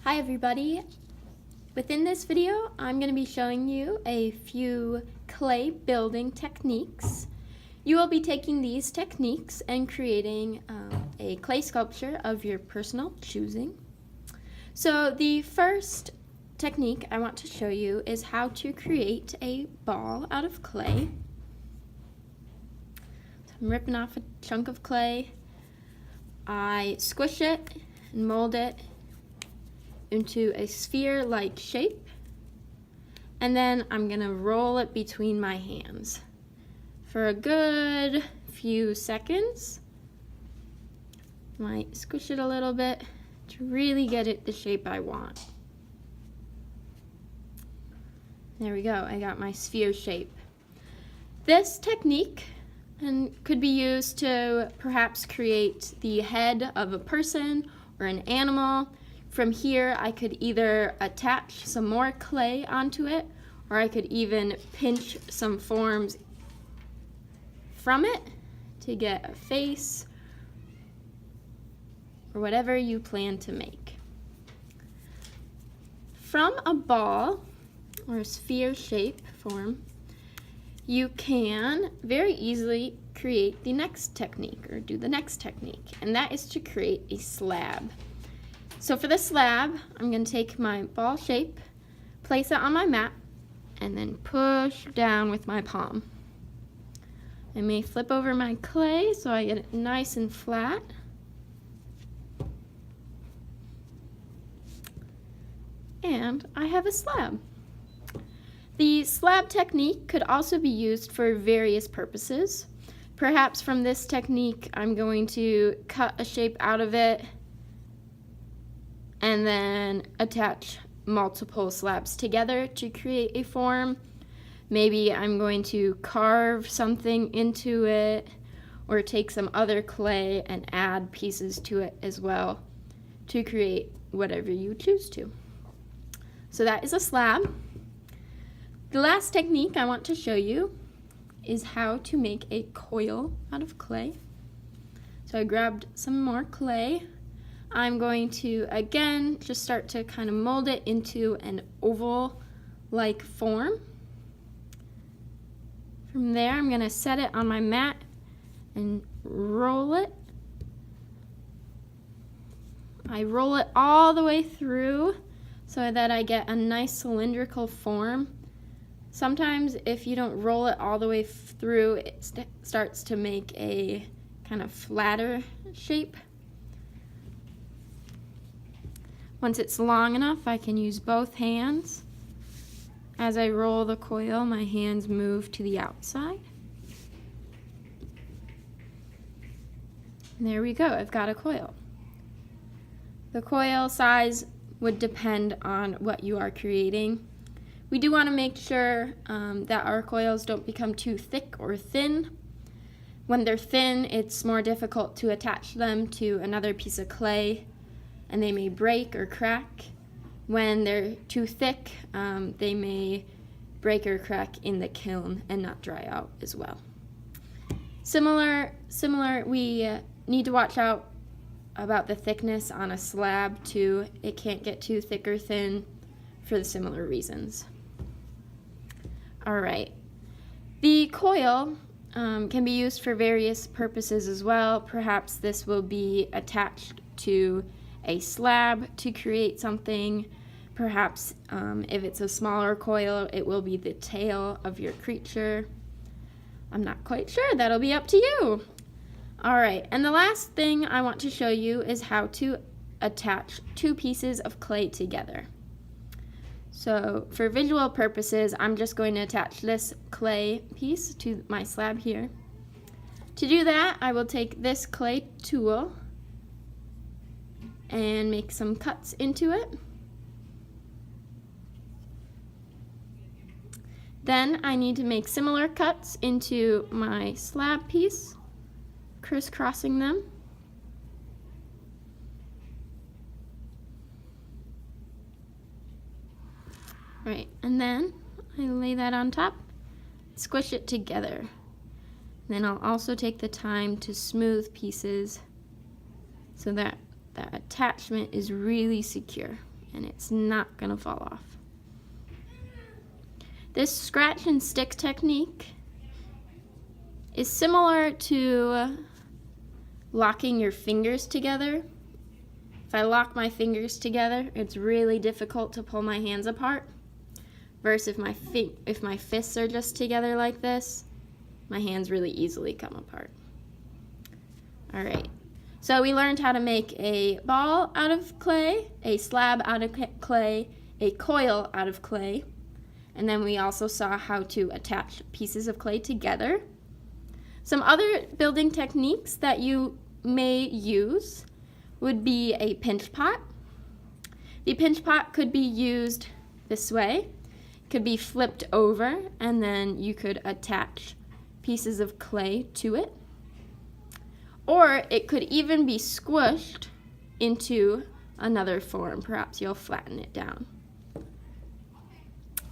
Hi everybody. Within this video, I'm going to be showing you a few clay building techniques. You will be taking these techniques and creating a clay sculpture of your personal choosing. So the first technique I want to show you is how to create a ball out of clay. So I'm ripping off a chunk of clay. I squish it and mold it into a sphere-like shape, and then I'm gonna roll it between my hands for a good few seconds. Might squish it a little bit to really get it the shape I want. There we go, I got my sphere shape. This technique could be used to perhaps create the head of a person or an animal. From here, I could either attach some more clay onto it, or I could even pinch some forms from it to get a face or whatever you plan to make. From a ball or a sphere shape form, you can very easily create the next technique, or do the next technique, and that is to create a slab. So for the slab, I'm going to take my ball shape, place it on my mat, and then push down with my palm. I may flip over my clay so I get it nice and flat. And I have a slab. The slab technique could also be used for various purposes. Perhaps from this technique, I'm going to cut a shape out of it and then attach multiple slabs together to create a form. Maybe I'm going to carve something into it, or take some other clay and add pieces to it as well to create whatever you choose to. So that is a slab. The last technique I want to show you is how to make a coil out of clay. So I grabbed some more clay. I'm going to, again, just start to kind of mold it into an oval-like form. From there, I'm going to set it on my mat and roll it. I roll it all the way through so that I get a nice cylindrical form. Sometimes if you don't roll it all the way through, it starts to make a kind of flatter shape. Once it's long enough, I can use both hands. As I roll the coil, my hands move to the outside. And there we go, I've got a coil. The coil size would depend on what you are creating. We do want to make sure that our coils don't become too thick or thin. When they're thin, it's more difficult to attach them to another piece of clay, and they may break or crack. When they're too thick, they may break or crack in the kiln and not dry out as well. Similar, we need to watch out about the thickness on a slab too. It can't get too thick or thin for the similar reasons. All right, the coil can be used for various purposes as well. Perhaps this will be attached to a slab to create something. Perhaps if it's a smaller coil, it will be the tail of your creature. I'm not quite sure, that'll be up to you. All right, and the last thing I want to show you is how to attach two pieces of clay together. So for visual purposes, I'm just going to attach this clay piece to my slab here. To do that, I will take this clay tool and make some cuts into it. Then I need to make similar cuts into my slab piece, crisscrossing them. Right, and then I lay that on top, squish it together. Then I'll also take the time to smooth pieces so that that attachment is really secure and it's not gonna fall off. This scratch and stick technique is similar to locking your fingers together. If I lock my fingers together, it's really difficult to pull my hands apart. Versus if my fists are just together like this, my hands really easily come apart. All right, so we learned how to make a ball out of clay, a slab out of clay, a coil out of clay, and then we also saw how to attach pieces of clay together. Some other building techniques that you may use would be a pinch pot. The pinch pot could be used this way. It could be flipped over, and then you could attach pieces of clay to it. Or it could even be squished into another form. Perhaps you'll flatten it down.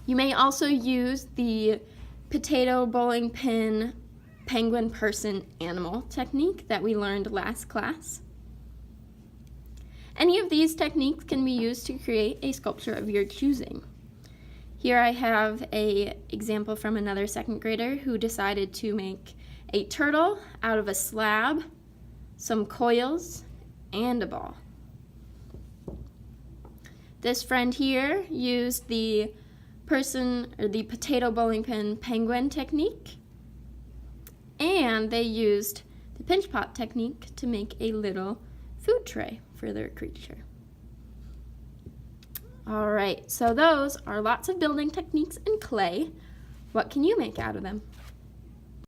You may also use the potato bowling pin penguin person animal technique that we learned last class. Any of these techniques can be used to create a sculpture of your choosing. Here I have an example from another second grader who decided to make a turtle out of a slab, some coils, and a ball. This friend here used the potato bowling pin penguin technique, and they used the pinch pot technique to make a little food tray for their creature. All right, so those are lots of building techniques in clay. What can you make out of them?